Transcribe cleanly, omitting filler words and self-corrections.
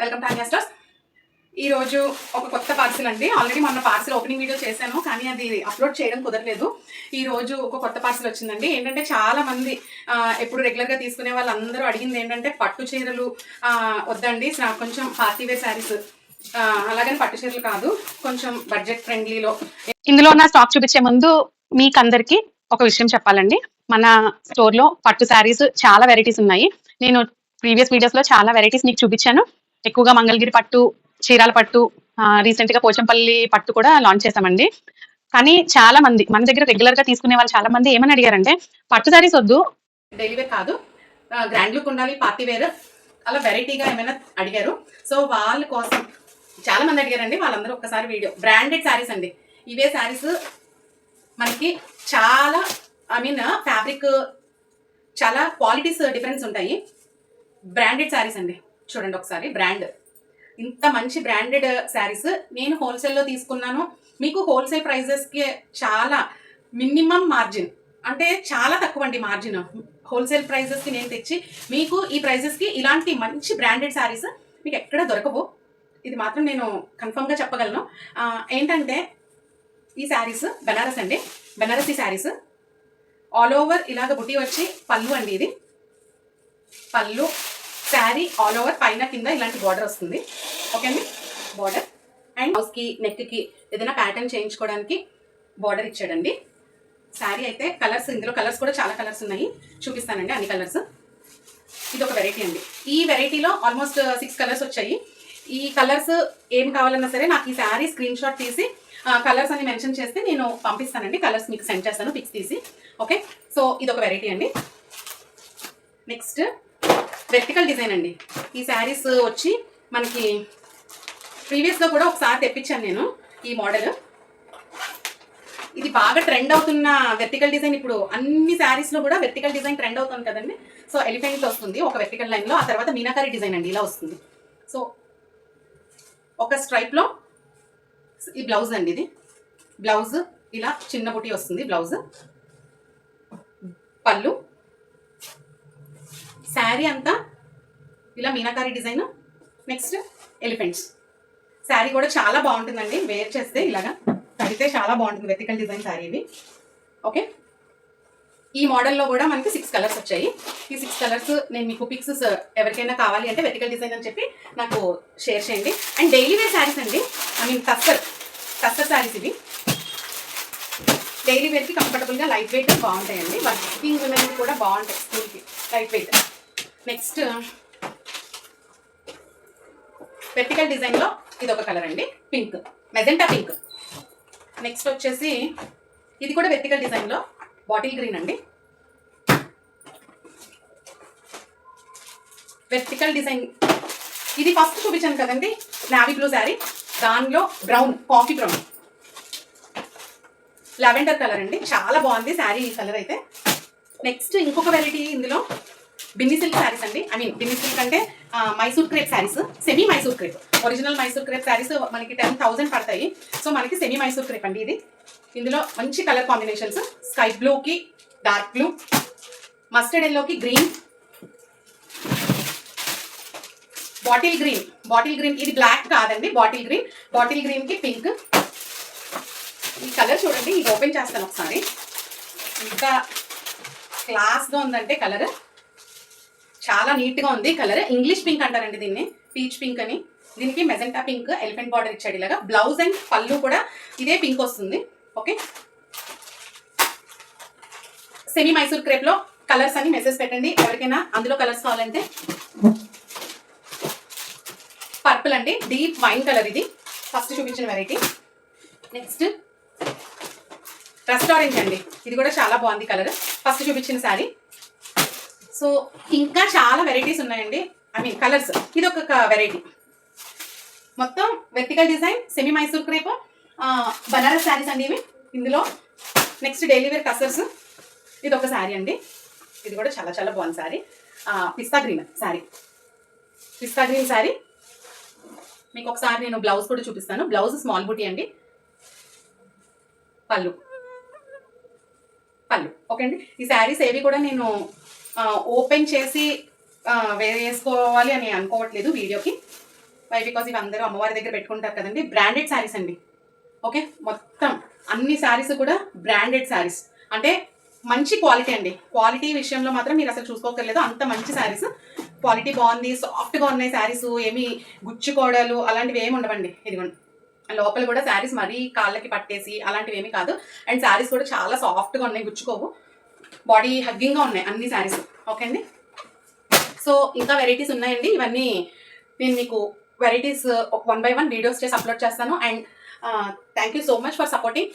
Welcome to అన్యా stores. ఈ రోజు ఒక కొత్త పార్సిల్ అండి. ఆల్రెడీ మొన్న పార్సిల్ ఓపెనింగ్ వీడియో చేశాను, కానీ అది అప్లోడ్ చేయడం కుదరలేదు. ఈ రోజు ఒక కొత్త పార్సిల్ వచ్చిందండి. ఏంటంటే చాలా మంది ఎప్పుడు రెగ్యులర్గా తీసుకునే వాళ్ళందరూ అడిగింది ఏంటంటే పట్టు చీరలు వద్దండి, కొంచెం పార్టీ వేర్ శారీస్, అలాగని పట్టు చీరలు కాదు, కొంచెం బడ్జెట్ ఫ్రెండ్లీలో. ఇందులో నా స్టాక్ చూపించే ముందు మీకందరికి ఒక విషయం చెప్పాలండి. మన స్టోర్ లో పట్టు శారీస్ చాలా వెరైటీస్ ఉన్నాయి. నేను ప్రీవియస్ వీడియోస్ లో చాలా వెరైటీస్ మీకు చూపించాను. ఎక్కువగా మంగళగిరి పట్టు, చీరాల పట్టు, రీసెంట్ గా పోచంపల్లి పట్టు కూడా లాంచ్ చేశామండి. కానీ చాలా మంది మన దగ్గర రెగ్యులర్ గా తీసుకునే వాళ్ళు చాలా మంది ఏమని అడిగారంటే పట్టు శారీస్ వద్దు, డైలీ వేర్ కాదు, గ్రాండ్ లుక్ ఉండాలి, పార్టీ వేర్, అలా వెరైటీగా ఏమైనా అడిగారు. సో వాళ్ళ కోసం చాలా మంది అడిగారండి. వాళ్ళందరూ ఒక్కసారి వీడియో. బ్రాండెడ్ శారీస్ అండి ఇవే శారీస్. మనకి చాలా ఫ్యాబ్రిక్ చాలా క్వాలిటీస్ డిఫరెన్స్ ఉంటాయి. బ్రాండెడ్ శారీస్ అండి, చూడండి ఒకసారి. బ్రాండ్, ఇంత మంచి బ్రాండెడ్ శారీస్ నేను హోల్సేల్లో తీసుకున్నాను. మీకు హోల్సేల్ ప్రైజెస్కి చాలా మినిమం మార్జిన్, అంటే చాలా తక్కువ అండి మార్జిన్. హోల్సేల్ ప్రైజెస్కి నేను తెచ్చి మీకు ఈ ప్రైజెస్కి ఇలాంటి మంచి బ్రాండెడ్ శారీస్ మీకు ఎక్కడ దొరకవు. ఇది మాత్రం నేను కన్ఫర్మ్గా చెప్పగలను. ఏంటంటే ఈ శారీస్ బెనారస్ అండి, బెనారసీ శారీస్. ఆల్ ఓవర్ ఇలాగ బుట్టి వచ్చి పళ్ళు అండి. ఇది పళ్ళు. శారీ ఆల్ ఓవర్ పైన కింద ఇలాంటి బార్డర్ వస్తుంది. ఓకే అండి, బార్డర్. అండ్ హౌస్కి నెక్కి ఏదైనా ప్యాటర్న్ చేయించుకోవడానికి బార్డర్ ఇచ్చాడండి. శారీ అయితే కలర్స్, ఇందులో కలర్స్ కూడా చాలా కలర్స్ ఉన్నాయి, చూపిస్తానండి అన్ని కలర్స్. ఇది ఒక వెరైటీ అండి. ఈ వెరైటీలో ఆల్మోస్ట్ 6 కలర్స్ వచ్చాయి. ఈ కలర్స్ ఏం కావాలన్నా సరే నాకు ఈ శారీ స్క్రీన్ షాట్ తీసి కలర్స్ అని మెన్షన్ చేస్తే నేను పంపిస్తానండి. కలర్స్ మీకు సెండ్ చేస్తాను పిక్స్ తీసి. ఓకే, సో ఇది ఒక వెరైటీ అండి. నెక్స్ట్ వెర్టికల్ డిజైన్ అండి. ఈ శారీస్ వచ్చి మనకి ప్రీవియస్లో కూడా ఒకసారి తెప్పించాను నేను ఈ మోడల్. ఇది బాగా ట్రెండ్ అవుతున్న వెర్టికల్ డిజైన్. ఇప్పుడు అన్ని శారీస్లో కూడా వెర్టికల్ డిజైన్ ట్రెండ్ అవుతుంది కదండి. సో ఎలిఫెంట్ వస్తుంది ఒక వెర్టికల్ లైన్లో, ఆ తర్వాత మీనాకారి డిజైన్ అండి ఇలా వస్తుంది. సో ఒక స్ట్రైప్లో ఈ బ్లౌజ్ అండి. ఇది బ్లౌజ్ ఇలా చిన్న బుట్టి వస్తుంది. బ్లౌజ్, పళ్ళు, శారీ అంతా ఇలా meenakari design. Next elephants. Sari కూడా చాలా బాగుంటుందండి, వేర్ చేస్తే ఇలాగా కడితే చాలా బాగుంటుంది. వెర్టికల్ డిజైన్ శారీ ఇవి. ఓకే, ఈ మోడల్లో కూడా మనకి 6 కలర్స్ వచ్చాయి. ఈ 6 కలర్స్ నేను మీకు పిక్స్ ఎవరికైనా కావాలి అంటే వెర్టికల్ డిజైన్ అని చెప్పి నాకు షేర్ చేయండి. అండ్ డైలీ వేర్ శారీస్ అండి, టస్సర్ శారీస్ ఇవి. డైలీ వేర్కి కంఫర్టబుల్గా లైట్ వెయిట్ బాగుంటాయండి. వర్కింగ్ ఉమెన్ కూడా బాగుంటాయి, స్కూల్కి లైట్ వెయిట్. నెక్స్ట్ వెర్టికల్ డిజైన్లో ఇది ఒక కలర్ అండి, పింక్, మెజెంటా పింక్. నెక్స్ట్ వచ్చేసి ఇది కూడా వెర్టికల్ డిజైన్లో బాటిల్ గ్రీన్ అండి. వెర్టికల్ డిజైన్ ఇది ఫస్ట్ చూపించాను కదండి, నావీ బ్లూ శారీ. దానిలో brown, coffee brown, lavender colour అండి. చాలా బాగుంది శారీ ఈ కలర్ అయితే. నెక్స్ట్ ఇంకొక వెరైటీ ఇందులో బిన్ని సిల్క్ శారీస్ అండి. బిన్ని సిల్క్ అంటే Mysore crepe saris, semi Mysore crepe. Original Mysore crepe saris మనకి 10,000 పడతాయి. సో మనకి సెమీ మైసూర్ క్రేప్ అండి ఇది. ఇందులో మంచి కలర్ కాంబినేషన్స్, స్కై బ్లూకి డార్క్ బ్లూ, మస్టర్డ్ ఎల్లోకి గ్రీన్, బాటిల్ గ్రీన్. ఇది బ్లాక్ కాదండి, బాటిల్ గ్రీన్కి పింక్. ఈ కలర్ చూడండి, ఇది ఓపెన్ చేస్తాను ఒకసారి. ఇంకా క్లాస్గా ఉందంటే కలర్, చాలా నీట్గా ఉంది కలర్. ఇంగ్లీష్ పింక్ అంటారండి దీన్ని, పీచ్ పింక్ అని. దీనికి మెజెంటా పింక్ ఎలిఫెంట్ బార్డర్ ఇచ్చాడు ఇలాగా. బ్లౌజ్ అండ్ పళ్ళు కూడా ఇదే పింక్ వస్తుంది. ఓకే, సెమీ మైసూర్ క్రేప్లో కలర్స్ అని మెసేజ్ పెట్టండి ఎవరికైనా అందులో కలర్స్ కావాలంటే. పర్పుల్ అండి, డీప్ వైన్ కలర్. ఇది ఫస్ట్ చూపించిన వెరైటీ. నెక్స్ట్ రస్ట్ ఆరెంజ్ అండి. ఇది కూడా చాలా బాగుంది కలర్, ఫస్ట్ చూపించిన శారీ. సో ఇంకా చాలా వెరైటీస్ ఉన్నాయండి, కలర్స్. ఇది ఒక వెరైటీ. మొత్తం vertical design, semi Mysore crepe, Banaras saris అండి ఇవి ఇందులో. Next daily wear tussars. ఇది ఒక శారీ అండి, ఇది కూడా చాలా చాలా బాగుంది శారీ. పిస్తా గ్రీన్ శారీ. మీకు ఒకసారి నేను బ్లౌజ్ కూడా చూపిస్తాను. బ్లౌజ్ స్మాల్ బూటీ అండి, పళ్ళు. ఓకే అండి, ఈ శారీస్ ఏవి కూడా నేను ఓపెన్ చేసి వేసుకోవాలి అని అనుకోవట్లేదు వీడియోకి. వై బికాజ్ ఇవి అందరూ అమ్మవారి దగ్గర పెట్టుకుంటారు కదండి. బ్రాండెడ్ శారీస్ అండి. ఓకే, మొత్తం అన్ని శారీస్ కూడా బ్రాండెడ్ శారీస్, అంటే మంచి క్వాలిటీ అండి. క్వాలిటీ విషయంలో మాత్రం మీరు అసలు చూసుకోకర్లేదు, అంత మంచి శారీస్. క్వాలిటీ బాగుంది, సాఫ్ట్గా ఉన్నాయి శారీస్, ఏమి గుచ్చుకోవడాలు అలాంటివి ఏమి ఉండవండి. ఇదిగోండి లోపల కూడా శారీస్ మరీ కాళ్ళకి పట్టేసి అలాంటివి ఏమీ కాదు. అండ్ శారీస్ కూడా చాలా సాఫ్ట్గా ఉన్నాయి, గుచ్చుకోవు, బాడీ హగ్గింగ్గా ఉన్నాయి అన్ని శారీస్. ఓకే అండి. సో ఇంకా వెరైటీస్ ఉన్నాయండి. ఇవన్నీ నేను మీకు వెరైటీస్ 1 by 1 వీడియోస్ చేసి అప్లోడ్ చేస్తాను. And thank you so much for supporting.